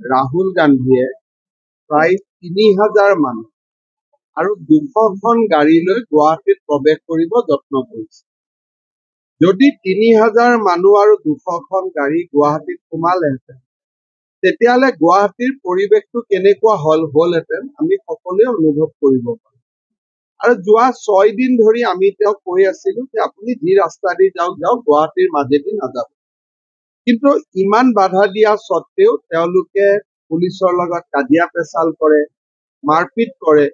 ৰাহুল গান্ধীয়ে প্ৰায় ৩,০০০ মানুহ আৰু ২০০খন গাড়ী লৈ গুৱাহাটীত প্ৰৱেশ কৰিব যত্ন কৰিছে। যদি ৩,০০০ মানুহ আৰু ২০০খন গাড়ী গুৱাহাটীত সোমালেহেঁতেন তেতিয়াহ'লে গুৱাহাটীৰ পৰিৱেশটো কেনেকুৱা হ'লহেঁতেন আমি সকলোৱে অনুভৱ কৰিব পাৰোঁ। আৰু যোৱা ৬ দিন ধৰি আমি তেওঁক কৈ আছিলো যে আপুনি যি ৰাস্তা দি যাওক গুৱাহাটীৰ মাজেদি নাযাব। কিন্তু ইমান বাধা দিয়া স্বত্তেও তেওঁলোকে পুলিচৰ লগত কাজিয়া পেচাল কৰে, মাৰপিট কৰে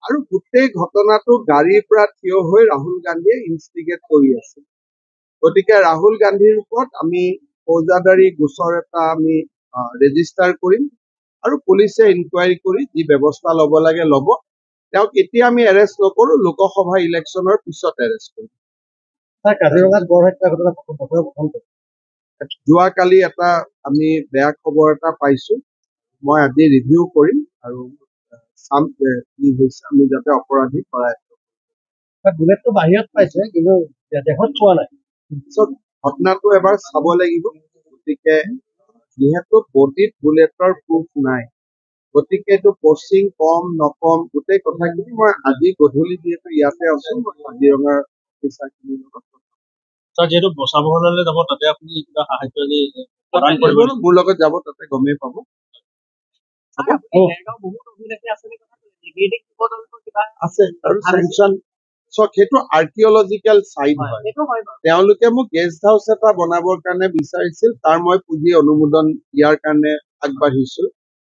আৰু গোটেই ঘটনাটো গাড়ীৰ পৰা থিয় হৈ ৰাহুল গান্ধীয়ে ইনষ্টিগেট কৰি আছে। গতিকে ৰাহুল গান্ধীৰ ওপৰত আমি ফৌজদাৰী গোচৰ এটা আমি ৰেজিষ্টাৰ কৰিম আৰু পুলিচে ইনকুৱাৰী কৰি যি ব্যৱস্থা ল'ব লাগে ল'ব। তেওঁক এতিয়া আমি এৰেষ্ট নকৰো, লোকসভা ইলেকশ্যনৰ পিছত এৰেষ্ট কৰিম। কাজিৰঙাত গড় হত্যা ঘটনা যোৱাকালি এটা আমি বেয়া খবৰ এটা পাইছো। মই আজি ৰিভিউ কৰিম আৰু চাম কি হৈছে, আমি যাতে অপৰাধী কৰাই। বুলেটটো বাহিৰত পাইছে কিন্তু দেশত পোৱা নাই। ঘটনাটো এবাৰ চাব লাগিব। গতিকে যিহেতু বডিত বুলেটৰ প্ৰুফ নাই, গতিকে এইটো পচিং কম নকম গোটেই কথাখিনি মই আজি গধূলি যিহেতু ইয়াতে আছো, মই কাজিৰঙাৰ অফিচাৰখিনিৰ লগত যিহেতু বচাব হলে যাব তাতে আপুনি কিবা সাহায্য মোৰ লগত যাব, তাতে গমেই পাব। আছে আৰু চেংচন সেইটো আৰ্কিঅলজিকেল চাইট হয়। তেওঁলোকে মোক গেষ্ট হাউচ এটা বনাবৰ কাৰণে বিচাৰিছিল, তাৰ মই পুঁজি অনুমোদন দিয়াৰ কাৰণে আগবাঢ়িছো।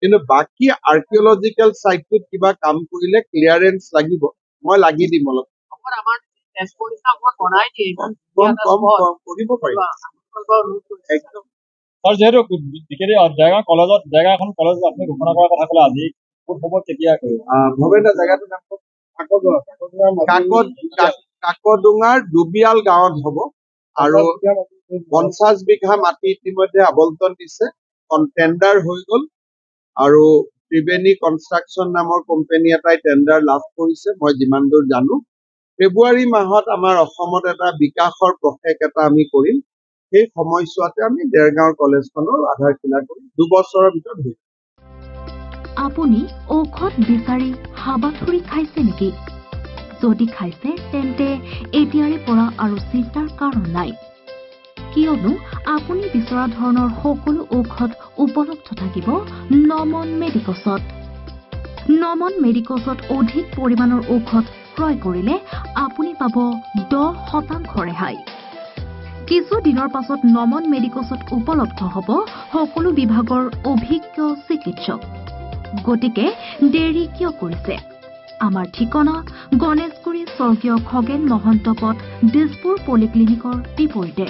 কিন্তু বাকী আৰ্কিঅলজিকেল চাইটটোত কিবা কাম কৰিলে ক্লিয়াৰেন্স লাগিব, মই লাগি দিম অলপ। কৰিব পাৰিম একদম। যিহেতু দেৰগাঁও কলেজত এখন কলেজ আপুনি ঘোষণা কৰাৰ কথা ক'লে, আজি ক'ত হ'ব কেতিয়া কৰিব? ভৱেন্দ্ৰ জেগাটোৰ নাম কাকডোঙাৰ দুবিয়াল গাঁৱত হ'ব আৰু 50 বিঘা মাটি ইতিমধ্যে আবণ্টন দিছে, টেণ্ডাৰ হৈ গ'ল আৰু ত্ৰিবেণী কনষ্ট্ৰাকশ্যন নামৰ কোম্পানী এটাই টেণ্ডাৰ লাভ কৰিছে। মই যিমান দূৰ জানো ফেব্ৰুৱাৰী মাহত আমাৰ অসমত এটা বিকাশৰ প্ৰশেষ এটা আমি কৰিম। সেই সময়ছোৱাতে আমি দেৰগাঁও কলেজখনৰ আধাৰশিলা কৰিম, 2 বছৰৰ ভিতৰত হৈ যাব। আপুনি ঔষধ বিচাৰি হাবাথুৰি খাইছে নেকি? যদি খাইছে তেন্তে এতিয়াৰে পৰা আৰু চিন্তাৰ কাৰণ নাই, কিয়নো আপুনি বিচৰা ধৰণৰ সকলো ঔষধ উপলব্ধ থাকিব নমন মেডিকছত। নমন মেডিকছত অধিক পৰিমাণৰ ঔষধ ক্ৰয় কৰিলে আপুনি পাব 10% ৰেহাই। কিছুদিনৰ পাছত নমন মেডিকছত উপলব্ধ হ'ব সকলো বিভাগৰ অভিজ্ঞ চিকিৎসক। গতিকে দেৰি কিয় কৰিছে? আমাৰ ঠিকনা গণেশগুৰি স্বৰ্গীয় খগেন মহন্ত পথ, দিছপুৰ পলিক্লিনিকৰ বিপৰীতে।